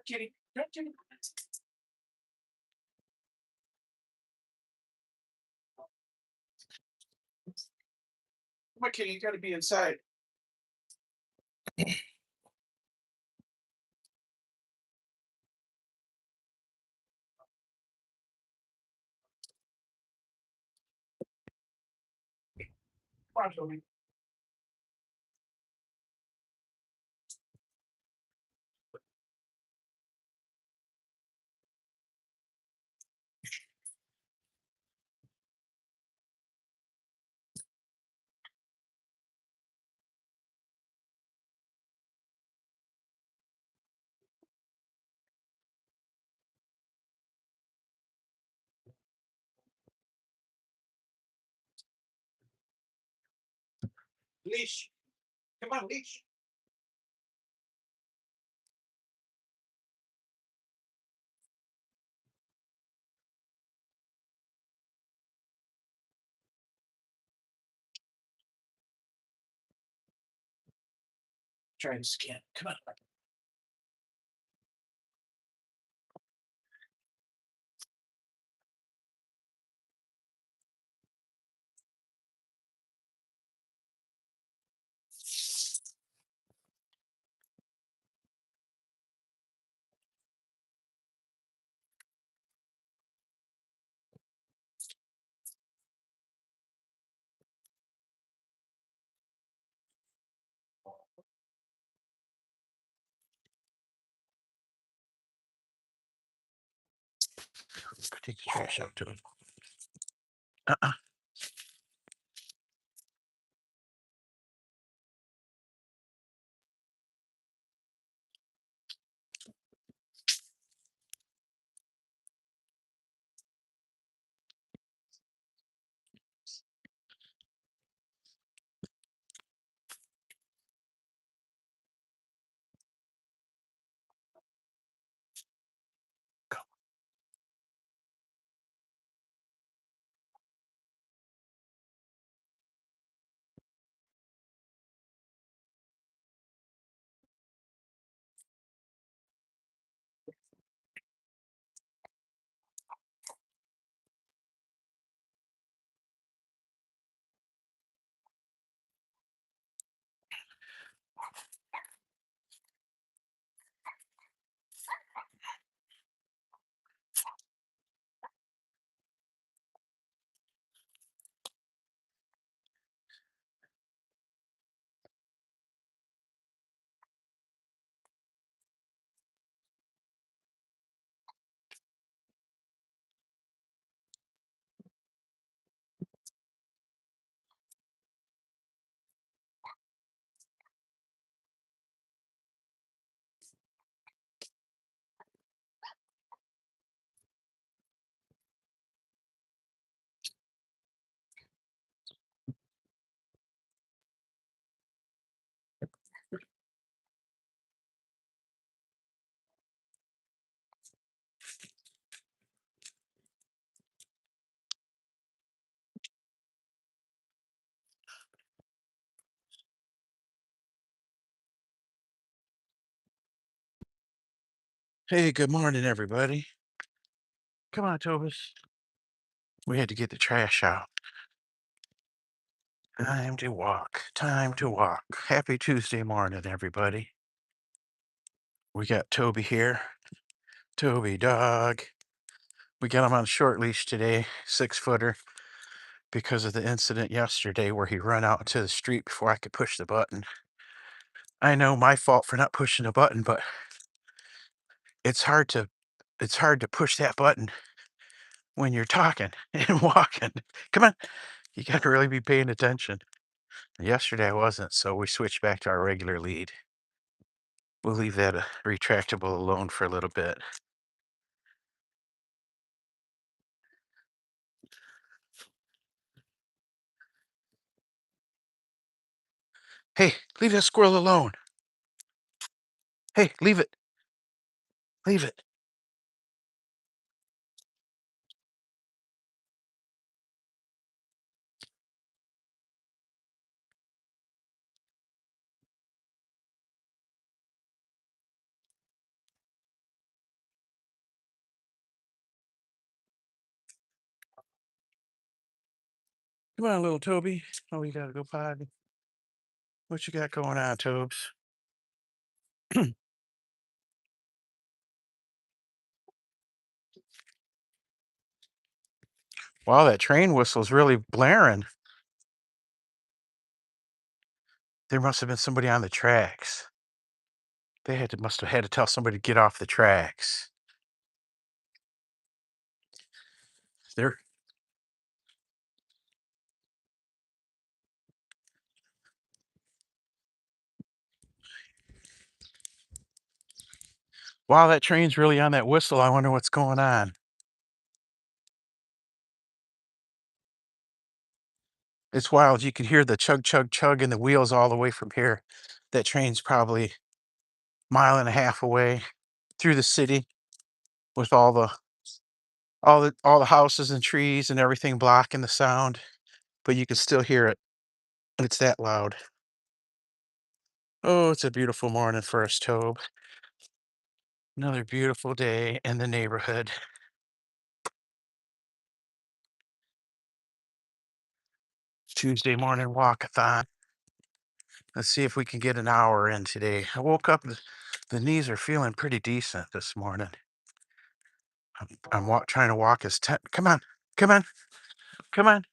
Kitty. Kitty. Come on, kitty. You got to be inside. Come on, Toby. Leash. Come on, leash. Try to scan. Come on. Take the trash out to him. Uh-uh. Hey, good morning, everybody. Come on, Tobus. We had to get the trash out. Time to walk. Time to walk. Happy Tuesday morning, everybody. We got Toby here. Toby dog. We got him on a short leash today, 6-footer, because of the incident yesterday where he ran out into the street before I could push the button. I know my fault for not pushing the button, but it's hard to push that button when you're talking and walking. Come on, you gotta really be paying attention. Yesterday I wasn't, so we switched back to our regular lead. We'll leave that retractable alone for a little bit. Hey, leave that squirrel alone. Hey, leave it. Leave it. Come on, little Toby. Oh, you gotta go potty. What you got going on, Tobes? Wow, that train whistle's really blaring. There must have been somebody on the tracks. Must have had to tell somebody to get off the tracks. There. Wow, that train's really on that whistle. I wonder what's going on. It's wild. You could hear the chug, chug, chug in the wheels all the way from here. That train's probably mile and a half away through the city with all the houses and trees and everything blocking the sound, but you can still hear it. It's that loud. Oh, it's a beautiful morning for us, Tobe. Another beautiful day in the neighborhood. Tuesday morning walkathon. Let's see if we can get an hour in today. I woke up, the knees are feeling pretty decent this morning. I'm trying to walk come on, come on, come on.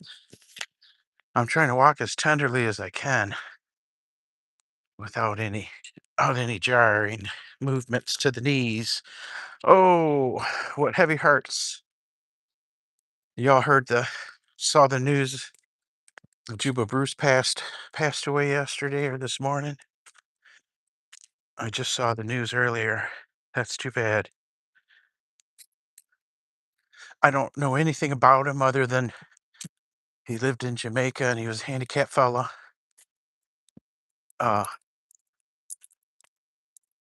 I'm trying to walk as tenderly as I can without any jarring movements to the knees. Oh, what heavy hearts. Y'all saw the news. Juba Bruce passed away yesterday or this morning. I just saw the news earlier. That's too bad. I don't know anything about him other than he lived in Jamaica and he was a handicapped fella. Uh,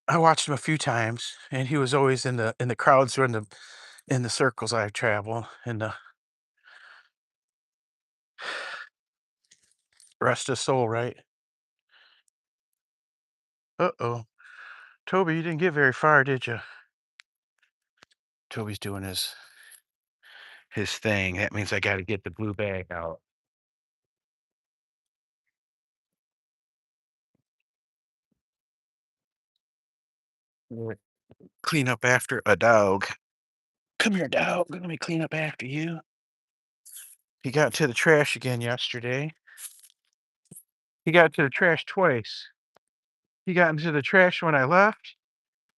I watched him a few times, and he was always in the crowds or in the circles I travel. And the rest his soul, right? Uh-oh, Toby, you didn't get very far, did you? Toby's doing his thing. That means I got to get the blue bag out. Yeah. Clean up after a dog. Come here, dog. Let me clean up after you. He got to the trash again yesterday. He got to the trash twice. He got into the trash when I left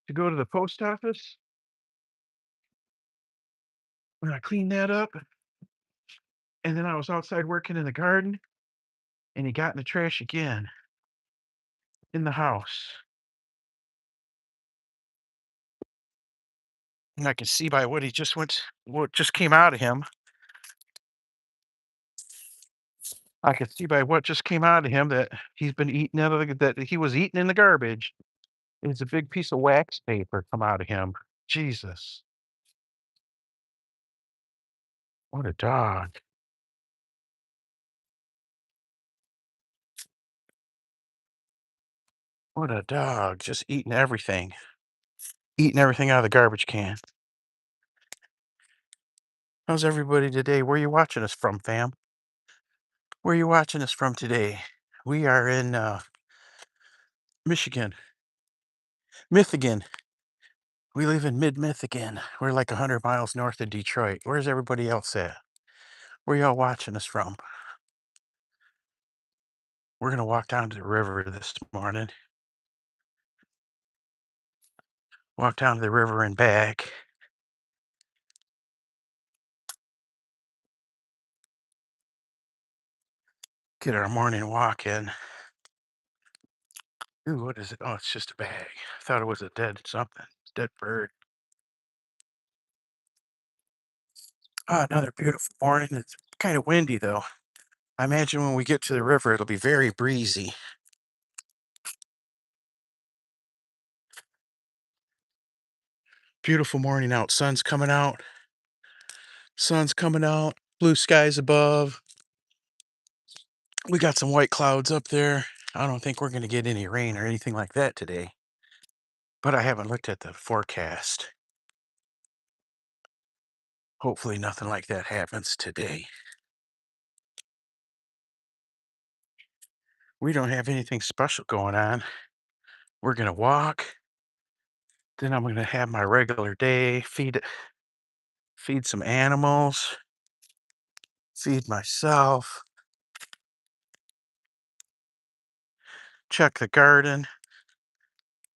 to go to the post office. When I cleaned that up, and then I was outside working in the garden, and he got in the trash again in the house. And I can see by what just came out of him. I could see by what just came out of him that he's been eating that he was eating in the garbage. It's a big piece of wax paper come out of him. Jesus, what a dog! What a dog! Just eating everything out of the garbage can. How's everybody today? Where you watching us from, fam? Where you watching us from today? We are in Michigan, Mithigan. We live in mid-Mithigan. We're like 100 miles north of Detroit. Where's everybody else at? Where y'all watching us from? We're gonna walk down to the river this morning. Walk down to the river and back. Get our morning walk in. Ooh, what is it? Oh, it's just a bag. I thought it was a dead something. Dead bird. Another beautiful morning. It's kind of windy though. I imagine when we get to the river, it'll be very breezy. Beautiful morning out. Sun's coming out. Sun's coming out. Blue skies above. We got some white clouds up there. I don't think we're going to get any rain or anything like that today. But I haven't looked at the forecast. Hopefully nothing like that happens today. We don't have anything special going on. We're going to walk. Then I'm going to have my regular day, feed some animals, feed myself, check the garden,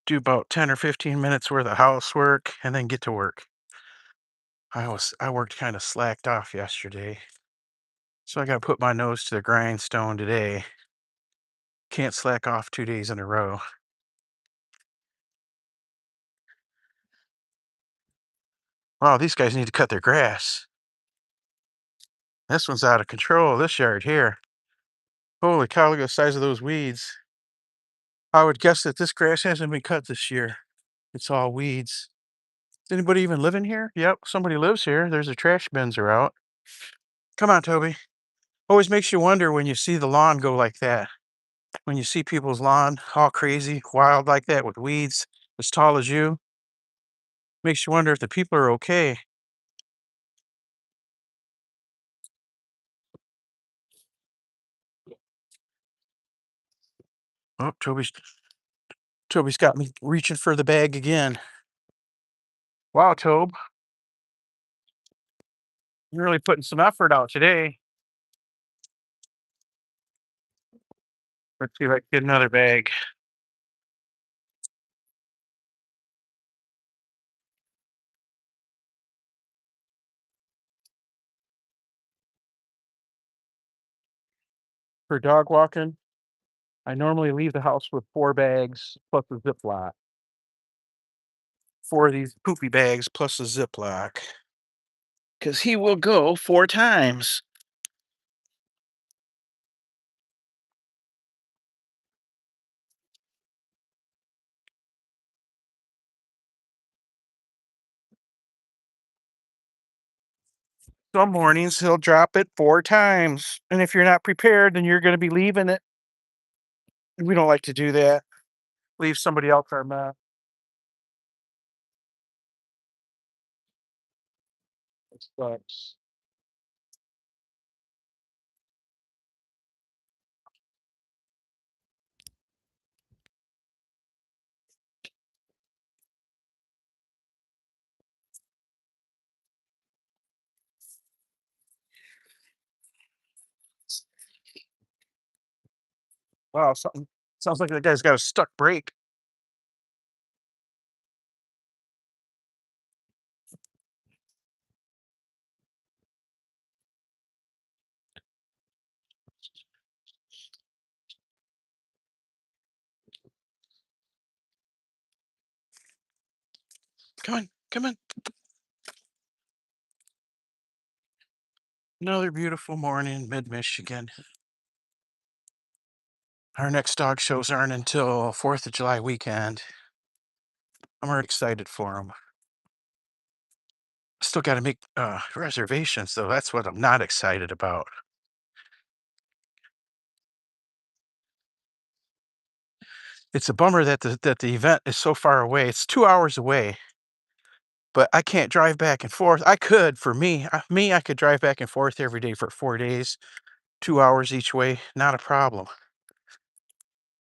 do about 10 or 15 minutes worth of housework, and then get to work. I worked kind of slacked off yesterday, so I got to put my nose to the grindstone today. Can't slack off 2 days in a row. Wow, these guys need to cut their grass. This one's out of control, this yard here. Holy cow, look at the size of those weeds. I would guess that this grass hasn't been cut this year. It's all weeds. Does anybody even live in here? Yep, somebody lives here. There's the trash bins are out. Come on, Toby. Always makes you wonder when you see the lawn go like that. When you see people's lawn all crazy, wild like that with weeds as tall as you, makes you wonder if the people are okay. Oh, Toby's got me reaching for the bag again. Wow, Tobe, you're really putting some effort out today. Let's see if I can get another bag. For dog walking, I normally leave the house with 4 bags plus a Ziploc. 4 of these poopy bags plus a Ziploc. Because he will go 4 times. Some mornings he'll drop it 4 times. And if you're not prepared, then you're going to be leaving it. We don't like to do that. Leave somebody else our mess. It sucks. Wow, something sounds like that guy's got a stuck brake. Come on, come on. Another beautiful morning in mid Michigan. Our next dog shows aren't until 4th of July weekend. I'm already excited for them. Still got to make reservations, though. That's what I'm not excited about. It's a bummer that the event is so far away. It's 2 hours away, but I can't drive back and forth. I could, for me, I could drive back and forth every day for 4 days, 2 hours each way, not a problem.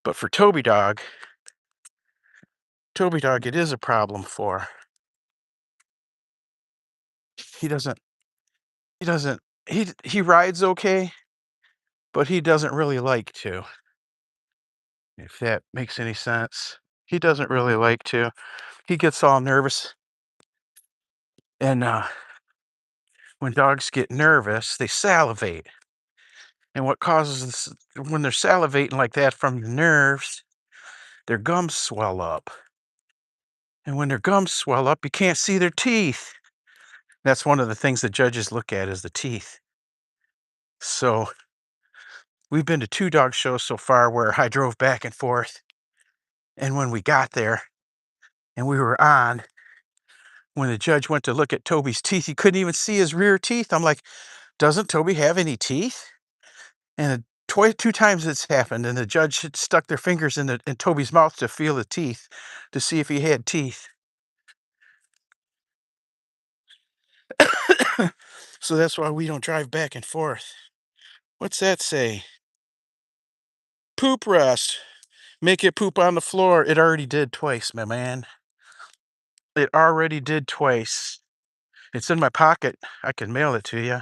But for Toby Dog, it is a problem for. He doesn't, he doesn't, he rides okay, but he doesn't really like to. If that makes any sense, he doesn't really like to. He gets all nervous, and when dogs get nervous, they salivate. And what causes this, when they're salivating like that from the nerves, their gums swell up. And when their gums swell up, you can't see their teeth. That's one of the things the judges look at is the teeth. So we've been to 2 dog shows so far where I drove back and forth. And when we got there and we were on, when the judge went to look at Toby's teeth, he couldn't even see his rear teeth. I'm like, doesn't Toby have any teeth? And 2 times it's happened, and the judge had stuck their fingers in Toby's mouth to feel the teeth, to see if he had teeth. So that's why we don't drive back and forth. What's that say? Poop rest. Make it poop on the floor. It already did twice, my man. It already did twice. It's in my pocket. I can mail it to you.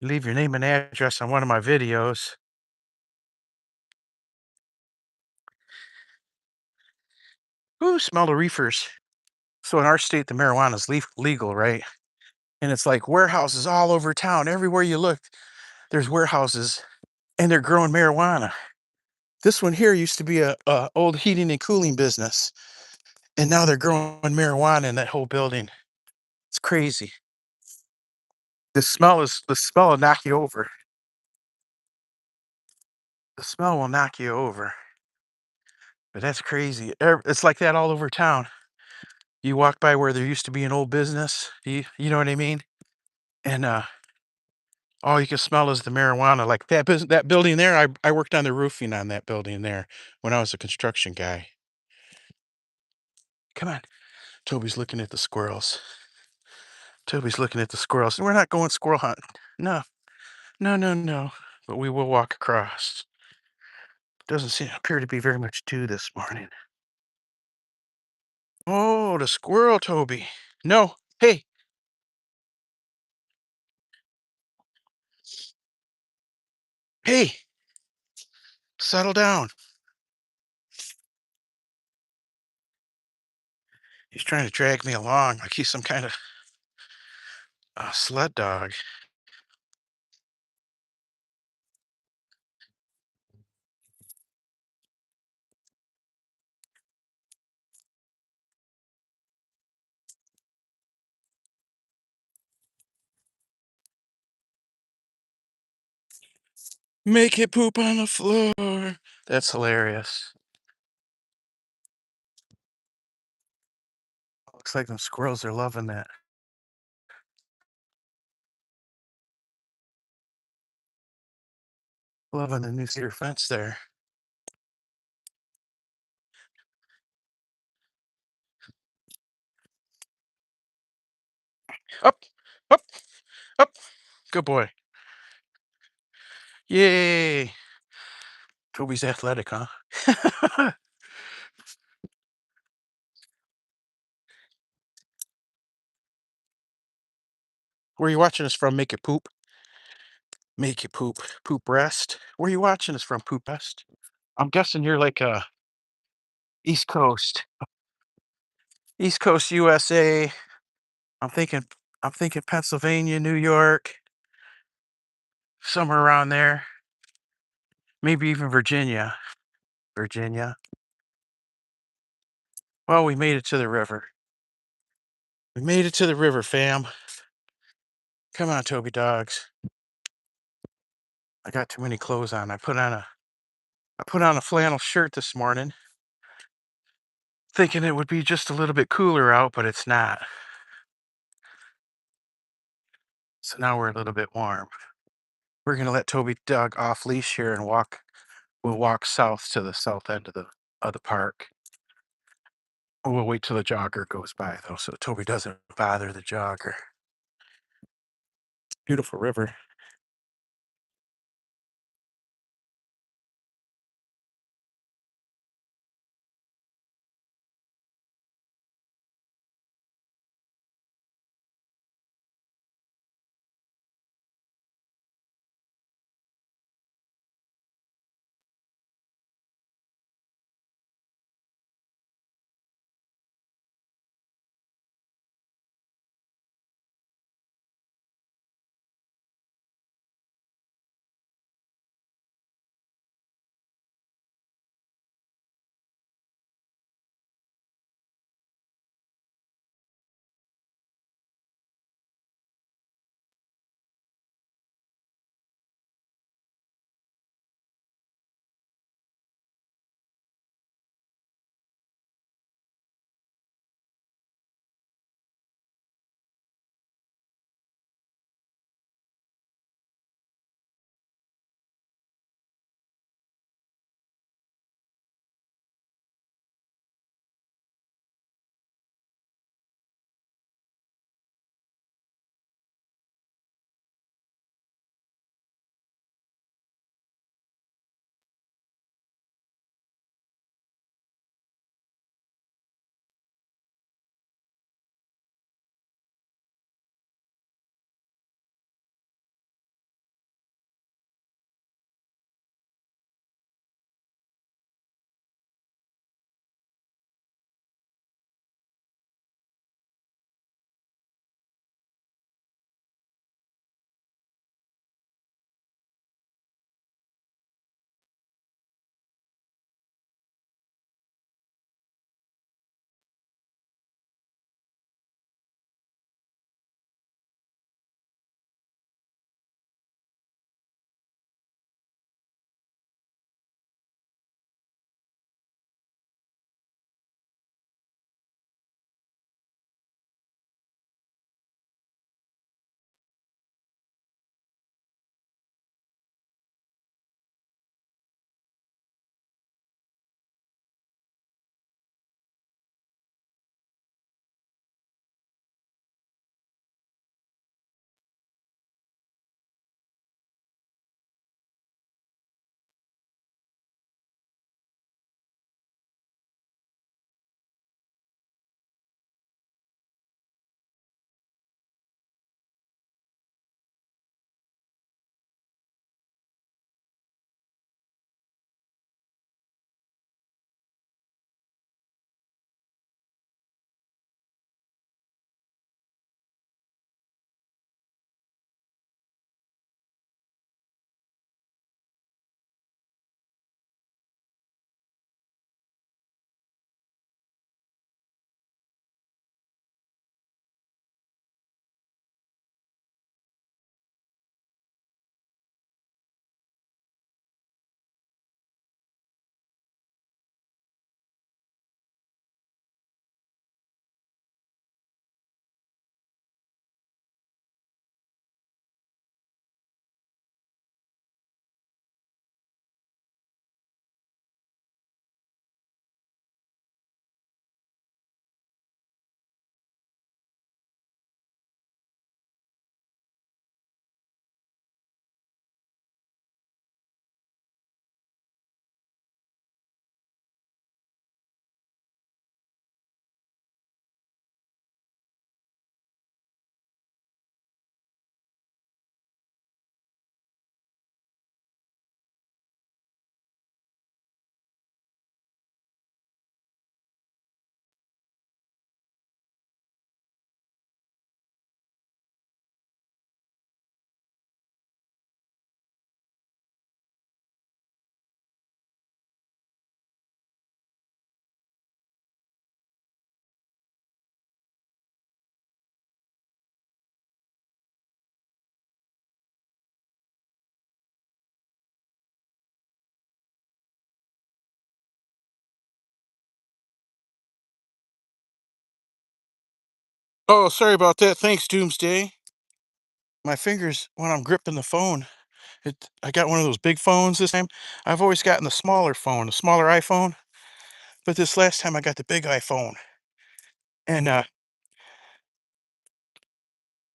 Leave your name and address on one of my videos. Ooh, smell the reefers. So in our state, the marijuana is legal, right? And it's like warehouses all over town. Everywhere you look, there's warehouses, and they're growing marijuana. This one here used to be a old heating and cooling business, and now they're growing marijuana in that whole building. It's crazy. The smell will knock you over. The smell will knock you over. But that's crazy. It's like that all over town. You walk by where there used to be an old business. You know what I mean? And all you can smell is the marijuana. Like that building there. I worked on the roofing on that building there when I was a construction guy. Come on, Toby's looking at the squirrels. Toby's looking at the squirrels. We're not going squirrel hunting. No, no, no, no. But we will walk across. Doesn't appear to be very much dew this morning. Oh, the squirrel, Toby. No. Hey, hey, settle down. He's trying to drag me along like he's some kind of sled dog. Make it poop on the floor. That's hilarious. Looks like them squirrels are loving that. Loving the new cedar fence there. Up, up, up. Good boy. Yay. Toby's athletic, huh? Where are you watching us from? Make it poop. Make it poop. Poop rest. Where are you watching us from? Poop rest. I'm guessing you're like East Coast. East Coast USA. I'm thinking I'm thinking Pennsylvania, New York, somewhere around there. Maybe even Virginia. Virginia. Well, we made it to the river. We made it to the river, fam. Come on, Toby dogs. I got too many clothes on. I put on a flannel shirt this morning, thinking it would be just a little bit cooler out, but it's not. So now we're a little bit warm. We're gonna let Toby dog off leash here and walk. We'll walk south to the south end of the park. We'll wait till the jogger goes by though, so Toby doesn't bother the jogger. Beautiful river. Oh, sorry about that. Thanks, Doomsday. My fingers, when I'm gripping the phone, I got one of those big phones this time. I've always gotten the smaller phone, the smaller iPhone, but this last time I got the big iPhone. And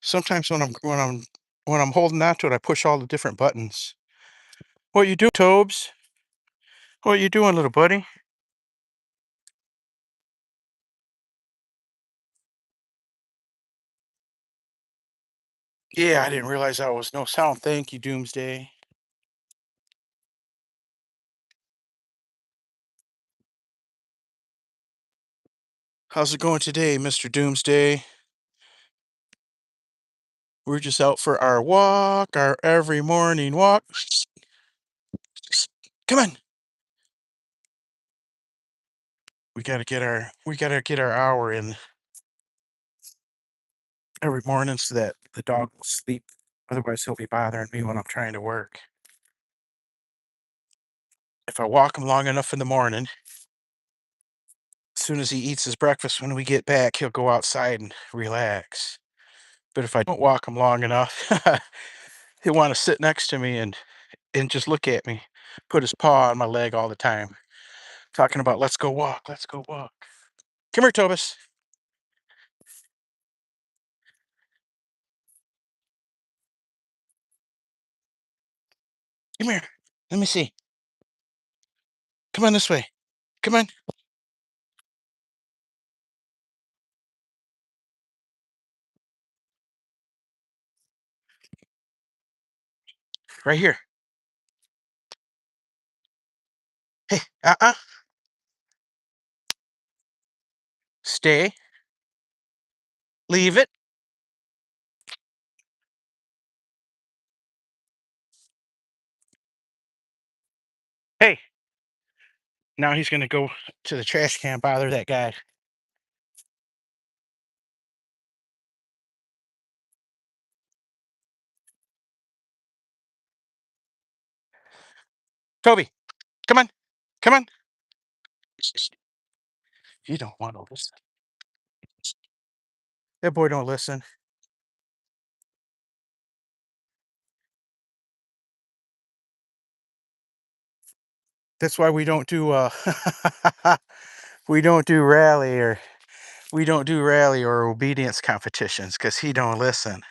sometimes when I'm holding on to it, I push all the different buttons. What you doing, Tobes? What you doing, little buddy? Yeah, I didn't realize that was no sound. Thank you, Doomsday. How's it going today, Mr. Doomsday? We're just out for our walk, our every morning walk. Come on. We gotta get our hour in every morning so that the dog will sleep. Otherwise he'll be bothering me when I'm trying to work. If I walk him long enough in the morning, as soon as he eats his breakfast when we get back, he'll go outside and relax. But if I don't walk him long enough, he'll want to sit next to me and just look at me, put his paw on my leg all the time, talking about let's go walk, let's go walk. Come here, Tobus. Come here. Let me see. Come on this way. Come on. Right here. Hey, stay. Leave it. Hey, now he's gonna go to the trash can, bother that guy. Toby, come on. Come on. You don't want to listen. That boy don't listen. That's why we don't do we don't do rally or obedience competitions because he don't listen.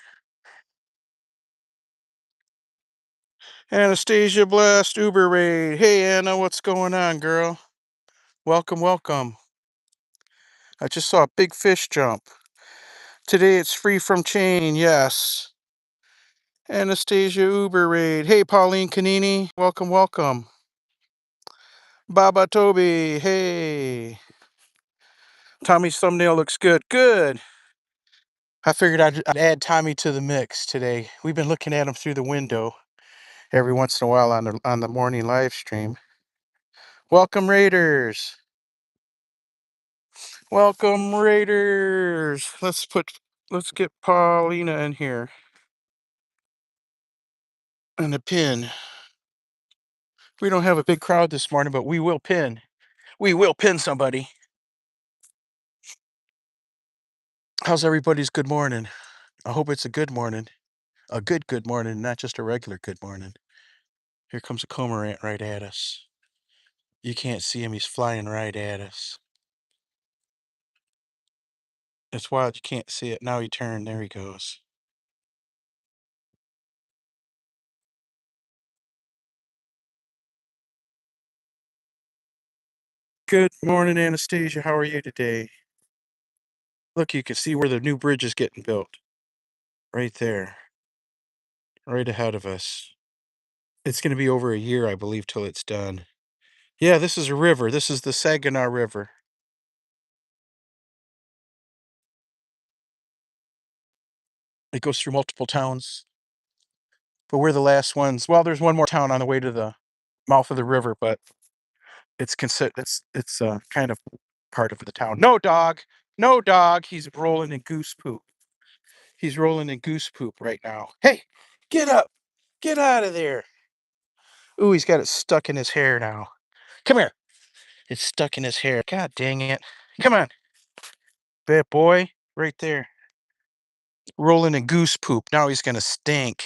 Anastasia Blast Uber Raid. Hey Anna, what's going on, girl? Welcome, welcome. I just saw a big fish jump. Today it's free from chain, yes. Anastasia Uber Raid. Hey Pauline Canini, welcome, welcome. Baba Toby, hey. Tommy's thumbnail looks good. Good. I figured I'd add Tommy to the mix today. We've been looking at him through the window every once in a while on the morning live stream. Welcome Raiders. Welcome Raiders. Let's get Paulina in here. And a pin. We don't have a big crowd this morning, but we will pin. We will pin somebody. How's everybody's good morning? I hope it's a good morning. A good morning, not just a regular good morning. Here comes a cormorant right at us. You can't see him, he's flying right at us. It's wild, you can't see it. Now he turned, there he goes. Good morning, Anastasia. How are you today? Look, you can see where the new bridge is getting built. Right there. Right ahead of us. It's going to be over a year, I believe, till it's done. Yeah, this is a river. This is the Saginaw River. It goes through multiple towns, but we're the last ones. Well, there's one more town on the way to the mouth of the river, but it's kind of part of the town. No dog, no dog. He's rolling in goose poop. He's rolling in goose poop right now. Hey, get up, get out of there. Ooh, he's got it stuck in his hair now. Come here. It's stuck in his hair. God dang it. Come on, bad boy, right there. rolling in goose poop. Now he's gonna stink.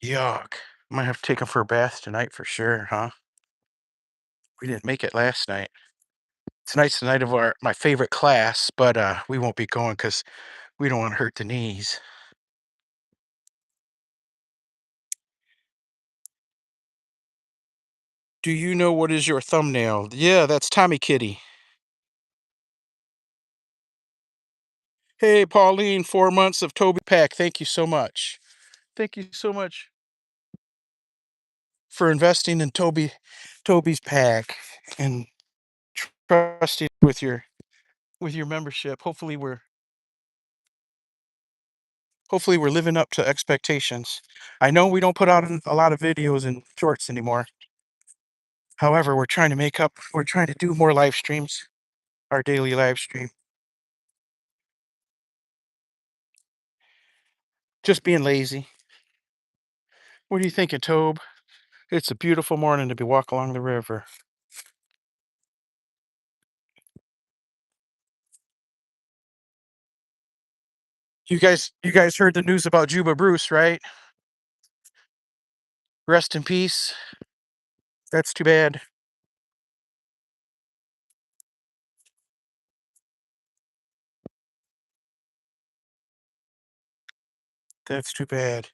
Yuck. Might have to take him for a bath tonight for sure, huh? We didn't make it last night. Tonight's the night of my favorite class, but we won't be going because we don't want to hurt the knees. Do you know what is your thumbnail? Yeah, that's Tommy Kitty. Hey, Pauline, 4 months of Toby Pack. Thank you so much. Thank you so much for investing in Toby's pack and trusting with your membership. Hopefully we're living up to expectations. I know we don't put out a lot of videos and shorts anymore. However, we're trying to do more live streams, our daily live stream. Just being lazy. What are you thinking, Tobe? It's a beautiful morning to be walking along the river. You guys heard the news about Juba Bruce, right? Rest in peace. That's too bad. That's too bad.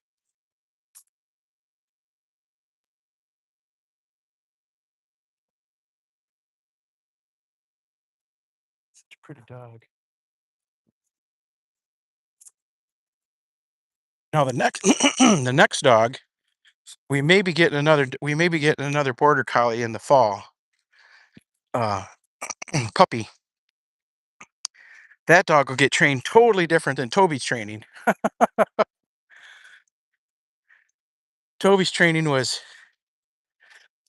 Such a pretty dog. Now the next the next dog, we may be getting another border collie in the fall. Uh puppy. That dog will get trained totally different than Toby's training. Toby's training was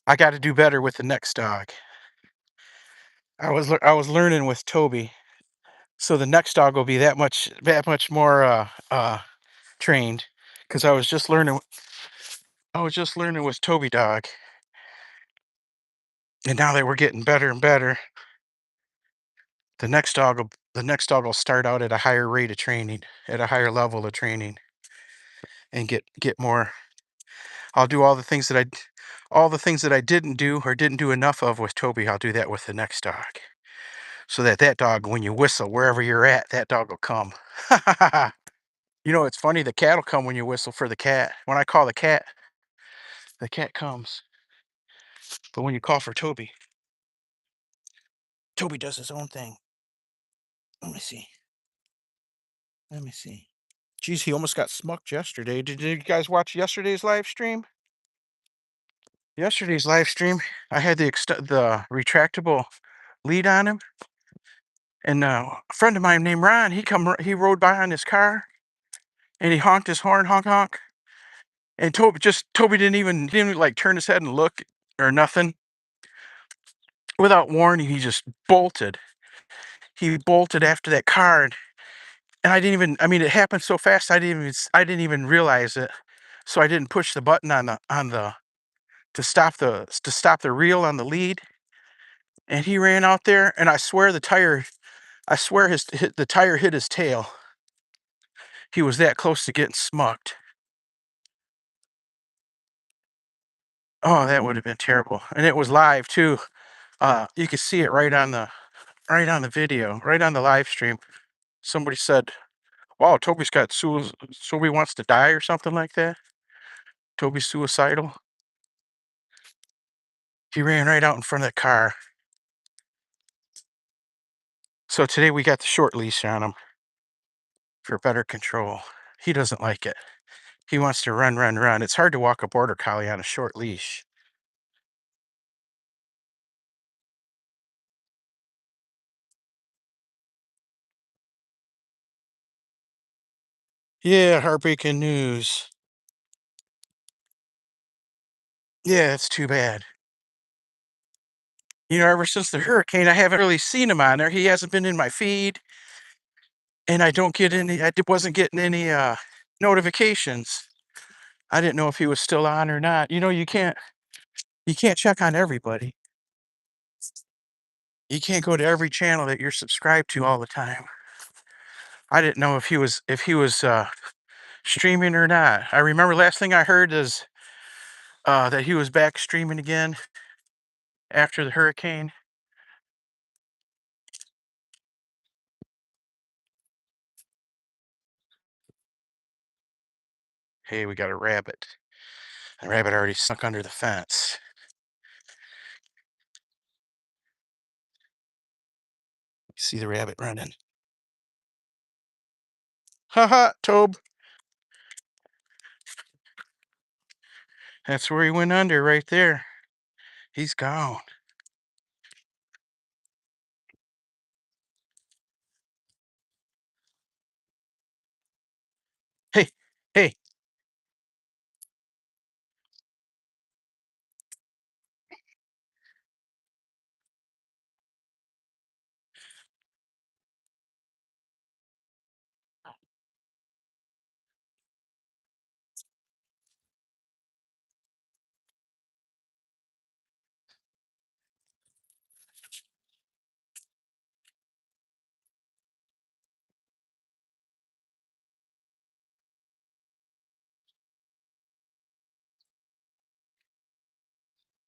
I got to do better with the next dog. I was learning with Toby, so the next dog will be that much more trained because I was just learning with Toby dog, and now that we're getting better and better, the next dog will start out at a higher rate of training, at a higher level of training, and get more. I'll do all the things that I didn't do or didn't do enough of with Toby. I'll do that with the next dog, so that dog, when you whistle wherever you're at, that dog will come. You know, it's funny. The cat will come when you whistle for the cat. When I call the cat comes. But when you call for Toby, Toby does his own thing. Let me see. Let me see. Geez, he almost got smucked yesterday. Did you guys watch yesterday's live stream? Yesterday's live stream, I had the retractable lead on him, and a friend of mine named Ron, he rode by on his car, and he honked his horn, honk honk, and Toby didn't even like turn his head and look or nothing. Without warning, he just bolted. He bolted after that car, and I didn't even. I mean, it happened so fast. I didn't even realize it. So I didn't push the button on the to stop the reel on the lead, and he ran out there, and I swear the tire hit his tail. He was that close to getting smucked. Oh, that would have been terrible. And it was live too. You could see it right on the video, right on the live stream. Somebody said, "Wow, Toby wants to die or something like that. Toby's suicidal." He ran right out in front of the car. So today we got the short leash on him for better control. He doesn't like it. He wants to run, run, run. It's hard to walk a border collie on a short leash. Yeah, heartbreaking news. Yeah, it's too bad. You know, ever since the hurricane, I haven't really seen him on there. He hasn't been in my feed, and wasn't getting any notifications. I didn't know if he was still on or not. You know, you can't check on everybody. You can't go to every channel that you're subscribed to all the time. I didn't know if he was streaming or not. I remember last thing I heard is that he was back streaming again after the hurricane. Hey, we got a rabbit. The rabbit already snuck under the fence. You see the rabbit running. Ha ha, Tobe. That's where he went under right there. He's gone. Hey, hey.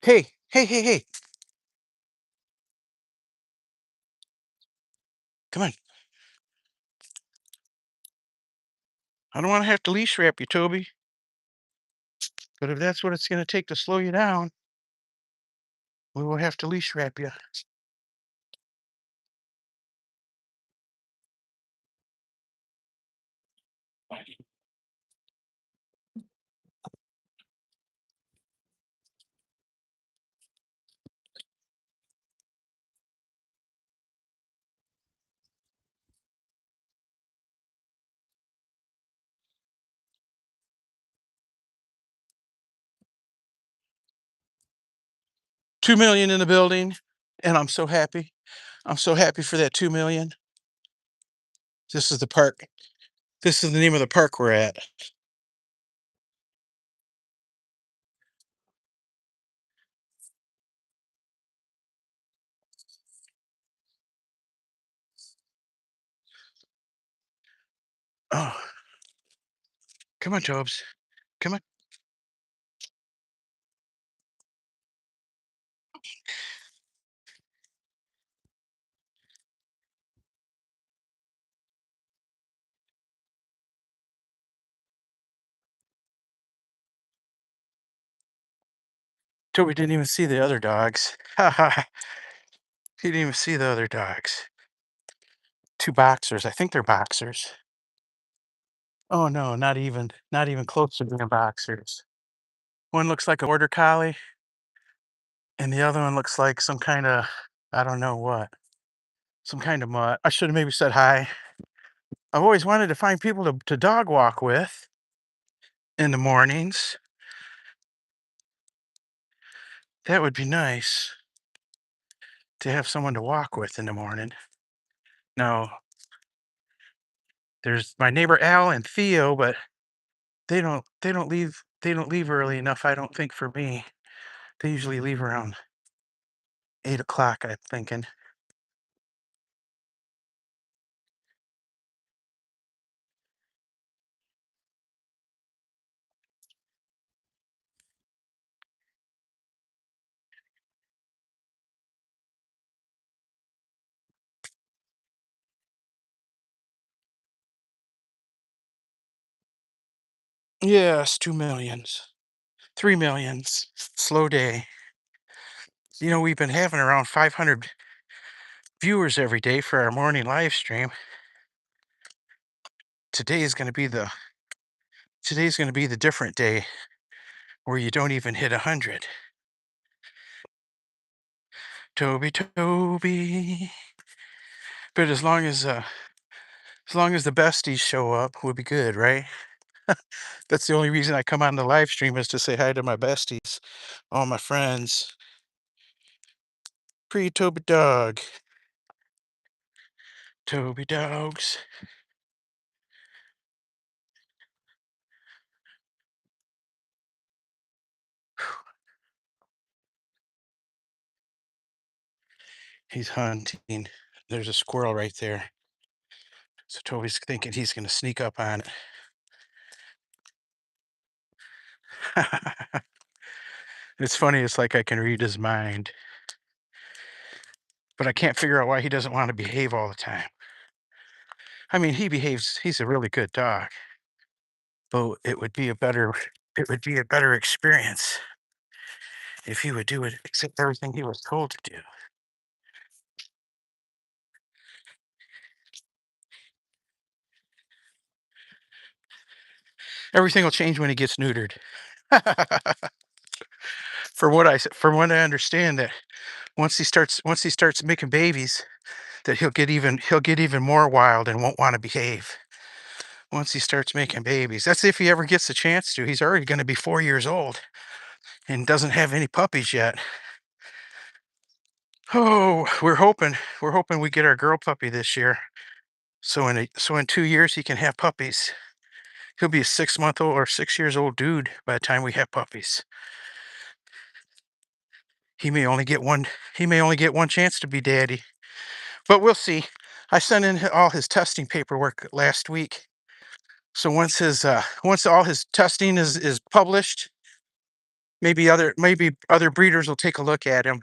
Hey, hey, hey, hey. Come on. I don't want to have to leash wrap you, Toby. But if that's what it's going to take to slow you down, we will have to leash wrap you. 2 million in the building, and I'm so happy. I'm so happy for that 2 million. This is the park. This is the name of the park we're at. Oh, come on, Tobes. Come on. Toby didn't even see the other dogs. Ha ha. He didn't even see the other dogs. Two boxers. I think they're boxers. Oh no, not even close to being boxers. One looks like a border collie, and the other one looks like some kind of, I don't know what, some kind of mutt. I should have maybe said hi. I've always wanted to find people to dog walk with in the mornings. That would be nice to have someone to walk with in the morning. No, there's my neighbor Al and Theo, but they don't leave early enough, I don't think, for me. They usually leave around 8 o'clock, I'm thinking. Yes, 2 millions. 3 millions. Slow day. We've been having around 500 viewers every day for our morning live stream. Today is going to be the today's going to be the different day where you don't even hit 100. Toby, Toby. But as long as the besties show up, we'll be good, right? That's the only reason I come on the live stream is to say hi to my besties, all my friends. Pretty Toby dog. Toby dogs. He's hunting. There's a squirrel right there. So Toby's thinking he's going to sneak up on it. It's funny. It's like I can read his mind, but I can't figure out why he doesn't want to behave all the time. I mean, he behaves. He's a really good dog, but it would be a better experience if he would do it, accept everything he was told to do. Everything will change when he gets neutered. From what I understand, that once he starts making babies, that he'll get even more wild and won't want to behave. Once he starts making babies, that's if he ever gets the chance to. He's already going to be 4 years old and doesn't have any puppies yet. Oh, we're hoping we get our girl puppy this year. So in 2 years he can have puppies. He'll be a 6 month old or 6 years old dude by the time we have puppies. He may only get one. He may only get one chance to be daddy, but we'll see. I sent in all his testing paperwork last week. So once all his testing is published, maybe other breeders will take a look at him.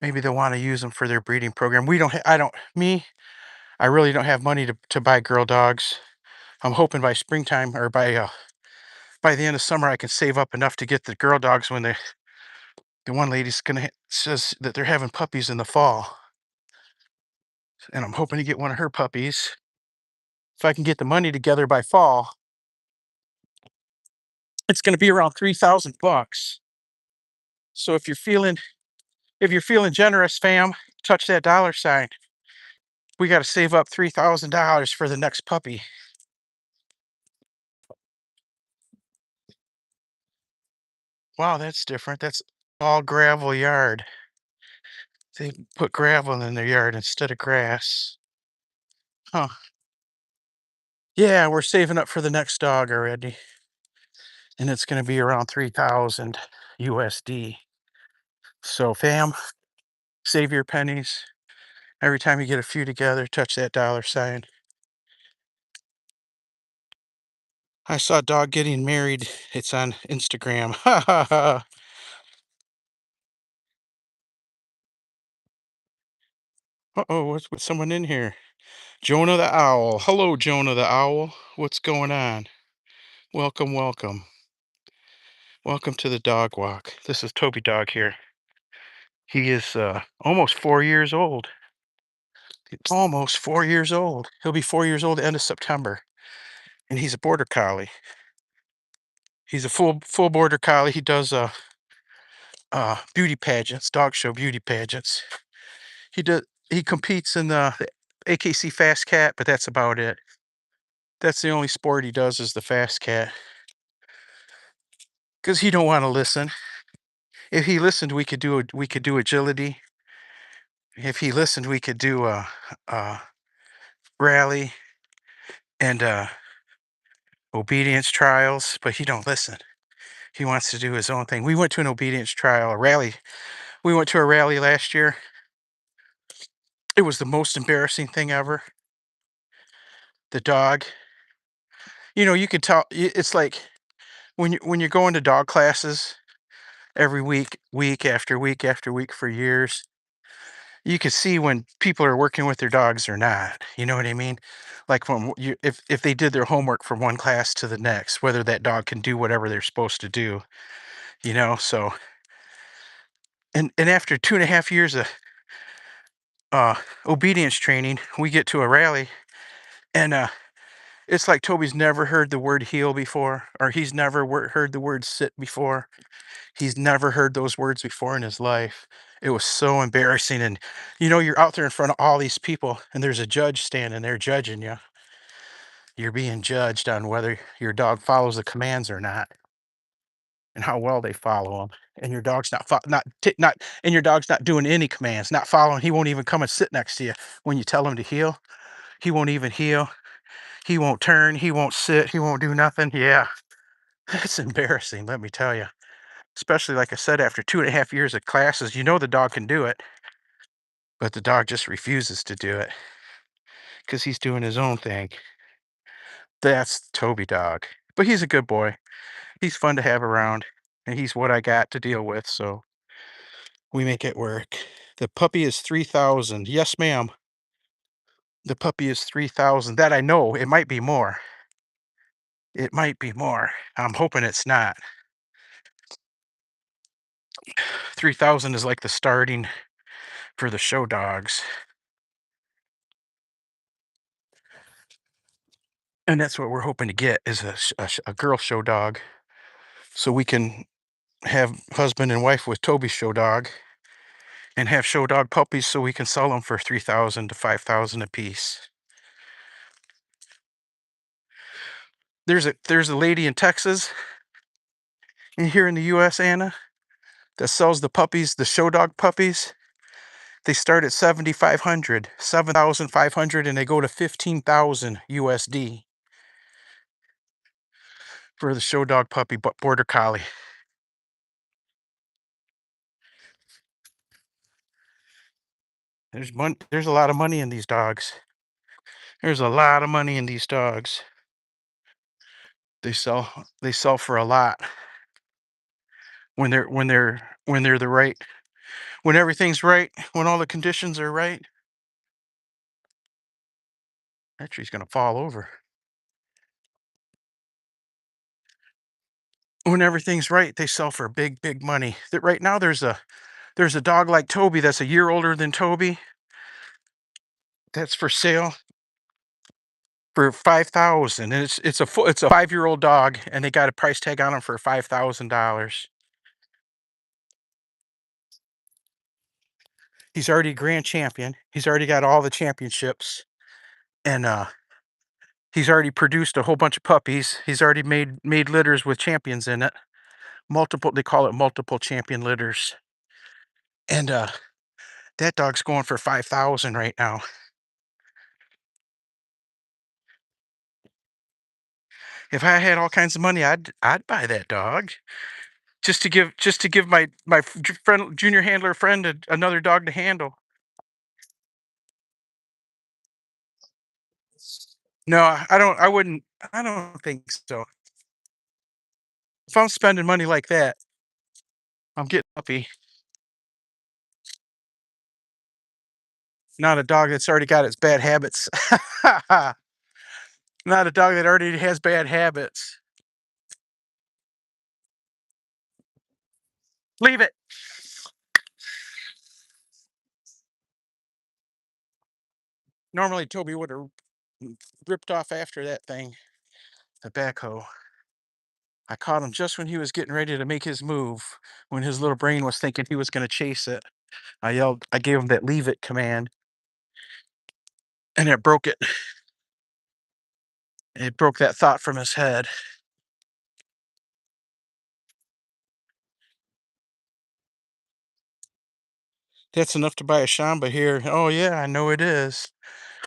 Maybe they'll want to use him for their breeding program. We don't. I don't. Me. I really don't have money to buy girl dogs. I'm hoping by springtime or by the end of summer I can save up enough to get the girl dogs when the one lady's says that they're having puppies in the fall, and I'm hoping to get one of her puppies. If I can get the money together by fall, it's going to be around $3,000. So if you're feeling generous, fam, touch that dollar sign. We got to save up $3,000 for the next puppy. Wow, that's different. That's all gravel yard. They put gravel in their yard instead of grass. Huh. Yeah, we're saving up for the next dog already. And it's going to be around 3,000 USD. So, fam, save your pennies. Every time you get a few together, touch that dollar sign. I saw a dog getting married. It's on Instagram. Ha ha ha. Uh-oh, what's with someone in here? Jonah the Owl. Hello, Jonah the Owl. What's going on? Welcome, welcome. Welcome to the dog walk. This is Toby Dog here. He is almost 4 years old. Almost 4 years old. He'll be 4 years old end of September. And he's a border collie. He's a full border collie. He does beauty pageants, dog show beauty pageants. He competes in the AKC Fast Cat, but that's about it. That's the only sport he does is the Fast Cat. Cause he don't want to listen. If he listened, we could do agility. If he listened, we could do a rally and obedience trials. But he don't listen. He wants to do his own thing. We went to an obedience trial, a rally. We went to a rally last year. It was the most embarrassing thing ever. The dog, you could tell. It's like when you're going to dog classes every week, week after week after week for years. You can see when people are working with their dogs or not. You know what I mean? Like when if they did their homework from one class to the next, whether that dog can do whatever they're supposed to do. So and after 2.5 years of uh, obedience training, we get to a rally, and it's like Toby's never heard the word heel before, or he's never heard the word sit before. He's never heard those words before in his life. It was so embarrassing. And you're out there in front of all these people, and there's a judge standing there judging you. You're being judged on whether your dog follows the commands or not, and how well they follow them. And your dog's and your dog's not doing any commands, not following. He won't even come and sit next to you when you tell him to heel. He won't even heel. He won't turn. He won't sit. He won't do nothing. Yeah, it's embarrassing. Let me tell you. especially like I said, after 2.5 years of classes, you know the dog can do it, but the dog just refuses to do it because he's doing his own thing. That's Toby dog. But he's a good boy. He's fun to have around, and he's what I got to deal with, so we make it work. The puppy is 3,000. Yes, ma'am. The puppy is 3,000. That I know. It might be more. It might be more. I'm hoping it's not. 3,000 is like the starting for the show dogs. And that's what we're hoping to get is a girl show dog so we can have husband and wife with Toby's show dog and have show dog puppies so we can sell them for 3,000 to 5,000 a piece. There's a lady in Texas and here in the US, Anna, that sells the puppies, the show dog puppies. They start at 7,500, 7,500, and they go to 15,000 USD for the show dog puppy border collie. There's a lot of money in these dogs. There's a lot of money in these dogs. They sell for a lot when they're the right when everything's right, when all the conditions are right. That tree's gonna fall over. When everything's right, they sell for big, big money. That right now there's a dog like Toby that's a year older than Toby that's for sale for 5,000, and it's a 5-year-old dog, and they got a price tag on him for $5,000. He's already grand champion. He's already got all the championships, and he's already produced a whole bunch of puppies. He's already made litters with champions in it. Multiple, they call it multiple champion litters, and that dog's going for 5,000 right now. If I had all kinds of money, I'd buy that dog just to give my friend junior handler friend another dog to handle. No, I wouldn't. I don't think so. If I'm spending money like that, I'm getting a puppy, not a dog that's already got its bad habits. Not a dog that already has bad habits. Leave it. Normally, Toby would have ripped off after that thing, the backhoe. I caught him just when he was getting ready to make his move, when his little brain was thinking he was going to chase it. I gave him that leave it command, and it broke it. It broke that thought from his head. That's enough to buy a Shamba here. Oh, yeah, I know it is.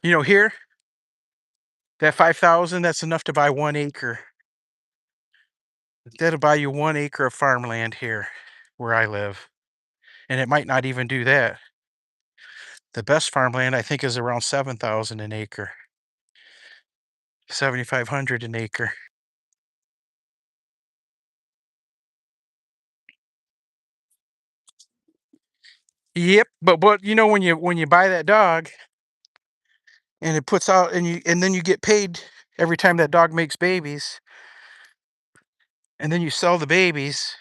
Here, that 5,000, that's enough to buy 1 acre. That'll buy you 1 acre of farmland here where I live. And it might not even do that. The best farmland I think is around 7,000 an acre, 7,500 an acre. Yep, but when you buy that dog and it puts out and then you get paid every time that dog makes babies, and then you sell the babies,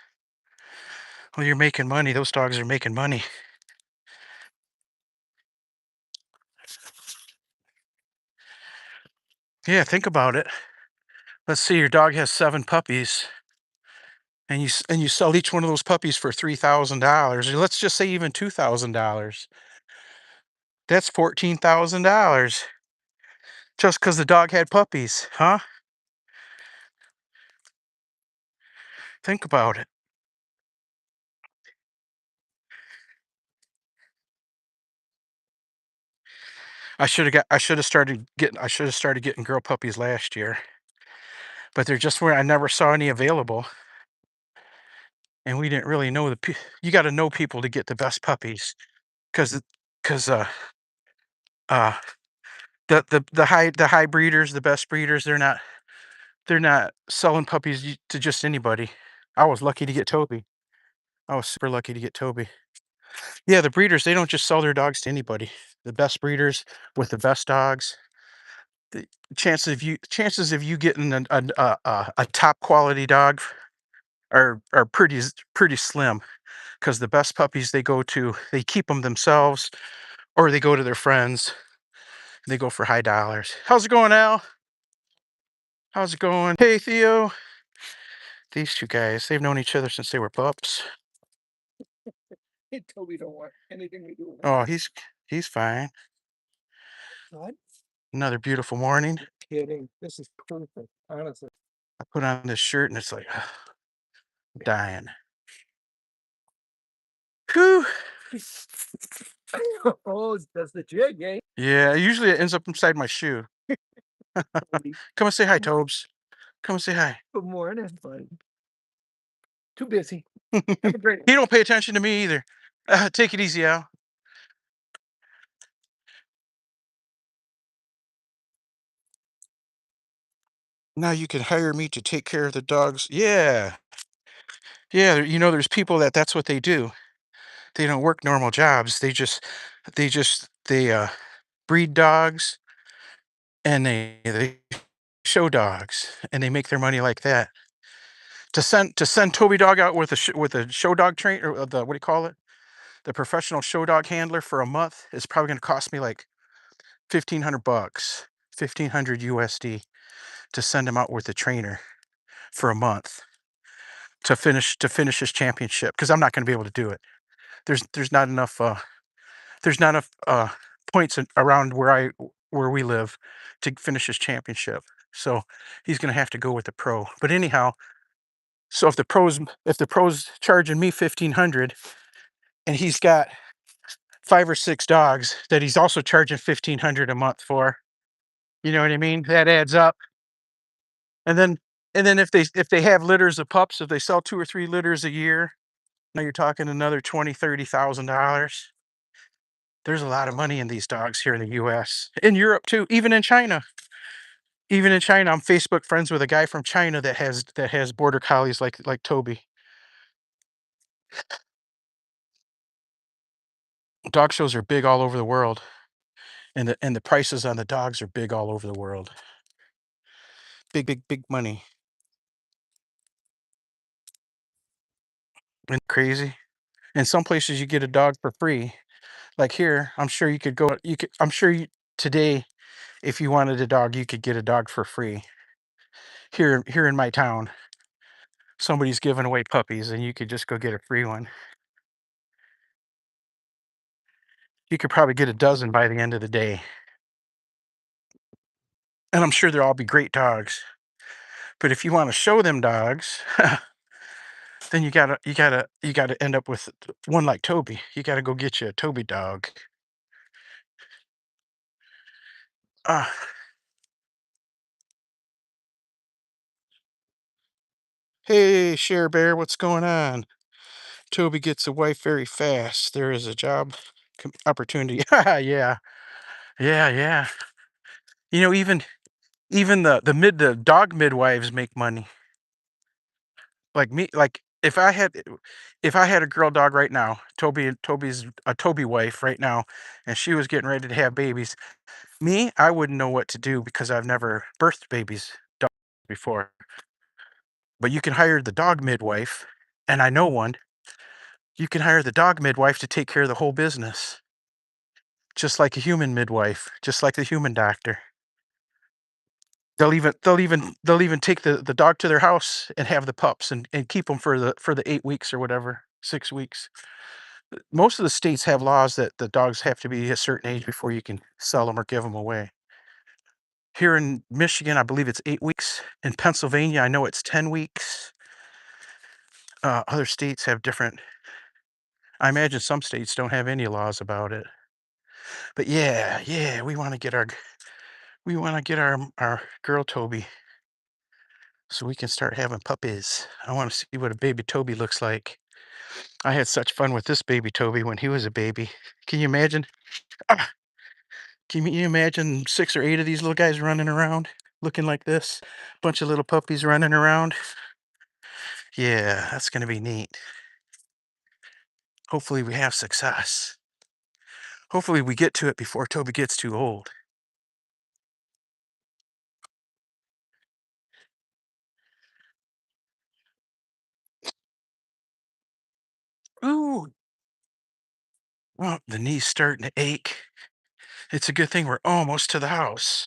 well, you're making money. Those dogs are making money. Yeah, think about it. Let's see, your dog has 7 puppies, and you sell each one of those puppies for $3,000. Let's just say even $2,000. That's $14,000 just because the dog had puppies, huh? Think about it. I should have started getting girl puppies last year, but there just were I never saw any available. and we didn't really know you got to know people to get the best puppies, because because uh the high breeders, the best breeders, they're not selling puppies to just anybody. I was lucky to get Toby. I was super lucky to get Toby. Yeah, the breeders, they don't just sell their dogs to anybody. The best breeders with the best dogs, the chances of you getting a top quality dog are pretty slim, because the best puppies they keep them themselves, or they go to their friends. They go for high dollars. How's it going, Al? How's it going? Hey, Theo. These two guys, they've known each other since they were pups. Toby don't want anything to do with it. Oh, he's fine. What? Another beautiful morning. Kidding. This is perfect, honestly. I put on this shirt and it's like dying. Whew. Oh, that's the jig, eh? Yeah, usually it ends up inside my shoe. Come and say hi, Tobes. Come and say hi. Good morning, buddy. Too busy. Have a great one. He don't pay attention to me either. Take it easy, Al. Now you can hire me to take care of the dogs. Yeah. Yeah, there's people that's what they do. They don't work normal jobs. They breed dogs, and they show dogs, and they make their money like that. To send Toby dog out with a show dog train, or the what do you call it? The professional show dog handler for a month is probably going to cost me like $1,500, 1,500 USD, to send him out with a trainer for a month to finish his championship, because I'm not going to be able to do it. There's not enough points around where we live to finish his championship. So he's going to have to go with the pro. But anyhow, so if the pro's charging me 1,500, and he's got 5 or 6 dogs that he's also charging 1,500 a month for, you know what I mean? That adds up. And then if they have litters of pups, if they sell 2 or 3 litters a year, now you're talking another 20, $30,000. There's a lot of money in these dogs here in the US. In Europe too, even in China. Even in China, I'm Facebook friends with a guy from China that has border collies like Toby. Dog shows are big all over the world, and the prices on the dogs are big all over the world. Big, big, big money. And crazy. In some places you get a dog for free. Like here, I'm sure I'm sure today, if you wanted a dog, you could get a dog for free. Here in my town, somebody's giving away puppies, and you could just go get a free one. You could probably get a dozen by the end of the day. And I'm sure they'll all be great dogs. But if you want to show them dogs, then you gotta end up with one like Toby. You gotta go get you a Toby dog. Ah, hey, Share Bear, what's going on? Toby gets a wife very fast. There is a job opportunity. Yeah, yeah, yeah. Even the dog midwives make money. Like me, like if I had a girl dog right now, Toby's a Toby wife right now, and she was getting ready to have babies. Me, I wouldn't know what to do because I've never birthed babies dogs before. But you can hire the dog midwife, and I know one. You can hire the dog midwife to take care of the whole business, just like a human midwife, just like the human doctor. They'll even take the dog to their house and have the pups, and keep them for the 8 weeks or whatever, 6 weeks. Most of the states have laws that the dogs have to be a certain age before you can sell them or give them away. Here in Michigan, I believe it's 8 weeks. In Pennsylvania, I know it's 10 weeks. Other states have different. I imagine some states don't have any laws about it. But yeah, yeah, we want to get our girl Toby so we can start having puppies. I want to see what a baby Toby looks like. I had such fun with this baby Toby when he was a baby. Can you imagine? Ah, can you imagine 6 or 8 of these little guys running around looking like this? Bunch of little puppies running around. Yeah, that's going to be neat. Hopefully we have success. Hopefully we get to it before Toby gets too old. Ooh, well, the knee's starting to ache. It's a good thing we're almost to the house.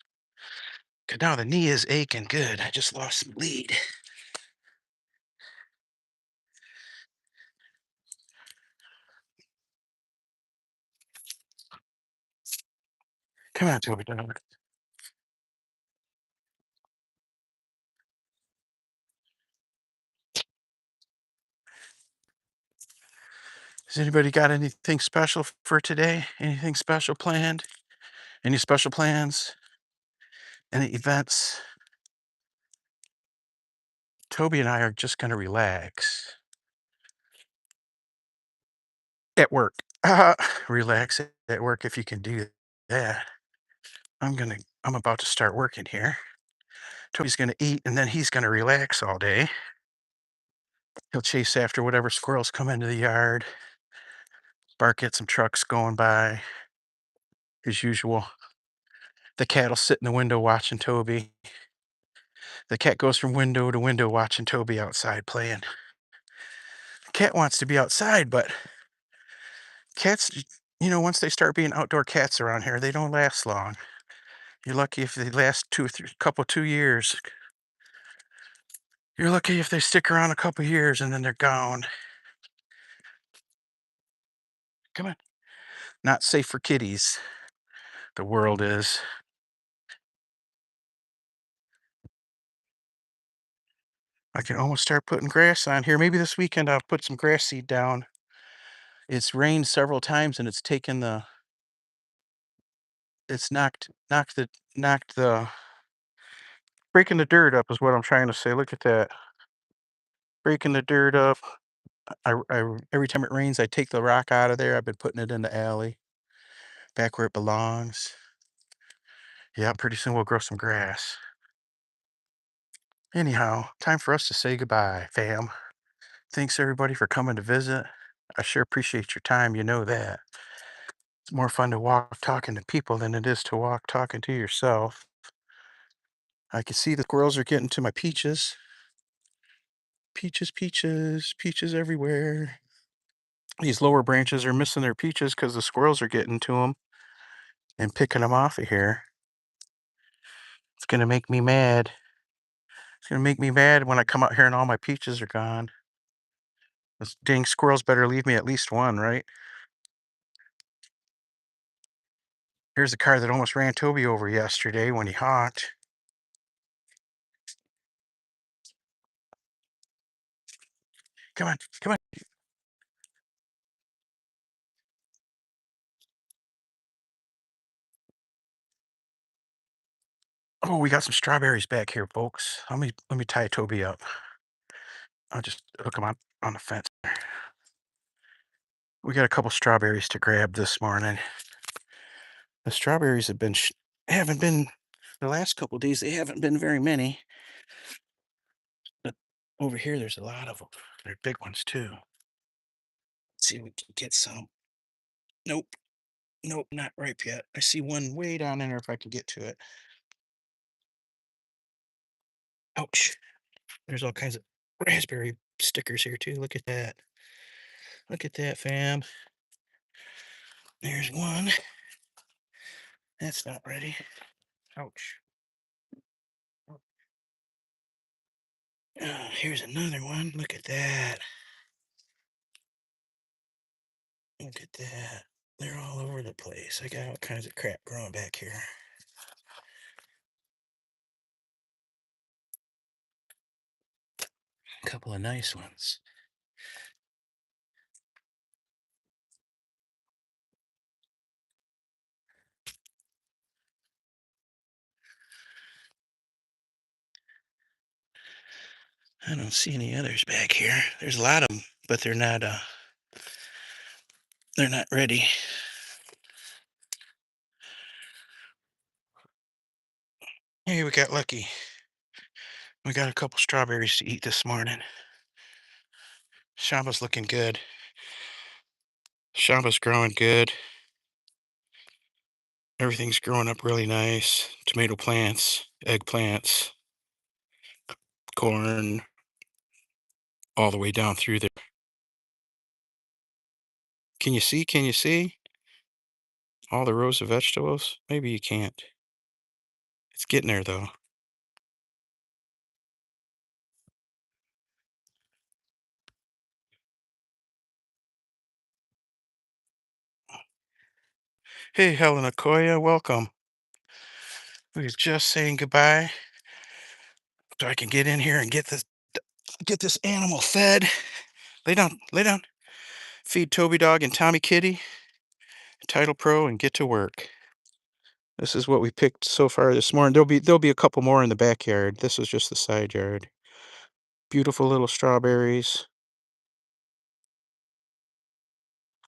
'Cause now the knee is aching good. I just lost some bleed. Come on, Toby dog. Has anybody got anything special for today? Anything special planned? Any special plans? Any events? Toby and I are just gonna relax at work. Relax at work if you can do that. I'm about to start working here. Toby's gonna eat and then he's gonna relax all day. He'll chase after whatever squirrels come into the yard, bark at some trucks going by, as usual. The cat'll sit in the window watching Toby. The cat goes from window to window watching Toby outside playing. The cat wants to be outside, but cats, once they start being outdoor cats around here, they don't last long. You're lucky if they last 2 years. You're lucky if they stick around a couple years and then they're gone. Come on. Not safe for kitties. The world is. I can almost start putting grass on here. Maybe this weekend I'll put some grass seed down. It's rained several times and it's taken it's knocked the, breaking the dirt up is what I'm trying to say. Look at that. Breaking the dirt up. Every time it rains, I take the rock out of there. I've been putting it in the alley, back where it belongs. Yeah, pretty soon we'll grow some grass. Anyhow, time for us to say goodbye, fam. Thanks everybody for coming to visit. I sure appreciate your time, you know that. It's more fun to walk talking to people than it is to walk talking to yourself. I can see the squirrels are getting to my peaches. Peaches, peaches, peaches everywhere. These lower branches are missing their peaches because the squirrels are getting to them and picking them off of here. It's gonna make me mad. It's gonna make me mad when I come out here and all my peaches are gone. Those dang squirrels better leave me at least one, right? Here's the car that almost ran Toby over yesterday when he honked. Come on, come on. Oh, we got some strawberries back here, folks. Let me tie Toby up. I'll just hook him on the fence. We got a couple strawberries to grab this morning. The strawberries haven't been the last couple days. They haven't been very many, but over here there's a lot of them. They're big ones too. Let's see if we can get some. Nope, nope, not ripe yet. I see one way down in there if I can get to it. Ouch! There's all kinds of raspberry stickers here too. Look at that. Look at that, fam. There's one. That's not ready. Ouch. Here's another one. Look at that. Look at that. They're all over the place. I got all kinds of crap growing back here. A couple of nice ones. I don't see any others back here. There's a lot of them, but they're not ready. Hey, we got lucky. We got a couple strawberries to eat this morning. Shaba's looking good. Shaba's growing good. Everything's growing up really nice. Tomato plants, eggplants, corn, all the way down through there. Can you see? Can you see? All the rows of vegetables? Maybe you can't. It's getting there though. Hey, Helena Koya, welcome. We was just saying goodbye so I can get in here and get this animal fed. Lay down, lay down. Feed Toby Dog and Tommy Kitty, Titlepro, and get to work. This is what we picked so far this morning. There'll be a couple more in the backyard. This is just the side yard. Beautiful little strawberries.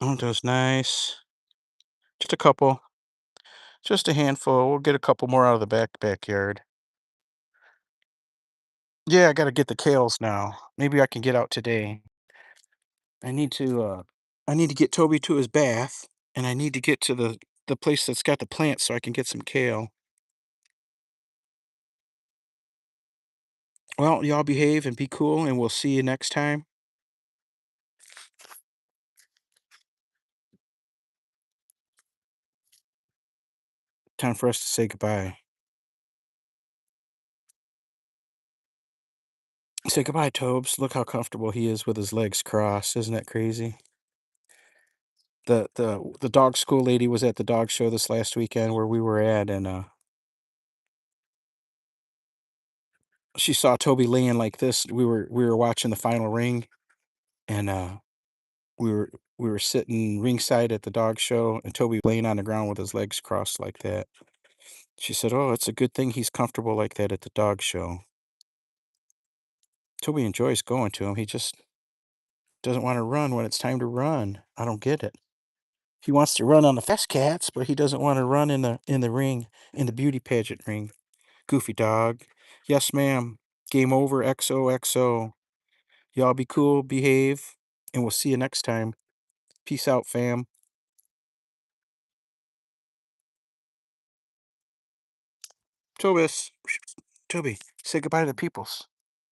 Aren't those nice? Just a couple. Just a handful. We'll get a couple more out of the backyard. Yeah, I gotta get the kales now. Maybe I can get out today. I need to I need to get Toby to his bath, and I need to get to the place that's got the plants so I can get some kale. Well, y'all behave and be cool, and we'll see you next time. Time for us to say goodbye. Say goodbye, Tobes. Look how comfortable he is with his legs crossed. Isn't that crazy? The dog school lady was at the dog show this last weekend where we were at, and she saw Toby laying like this. We were watching the final ring, and we were we were sitting ringside at the dog show, and Toby laying on the ground with his legs crossed like that. She said, "Oh, it's a good thing he's comfortable like that at the dog show." Toby enjoys going to him. He just doesn't want to run when it's time to run. I don't get it. He wants to run on the fast cats, but he doesn't want to run in the ring, in the beauty pageant ring. Goofy dog. Yes, ma'am. Game over. XOXO. Y'all be cool, behave, and we'll see you next time. Peace out, fam. Tobis. Toby, say goodbye to the peoples.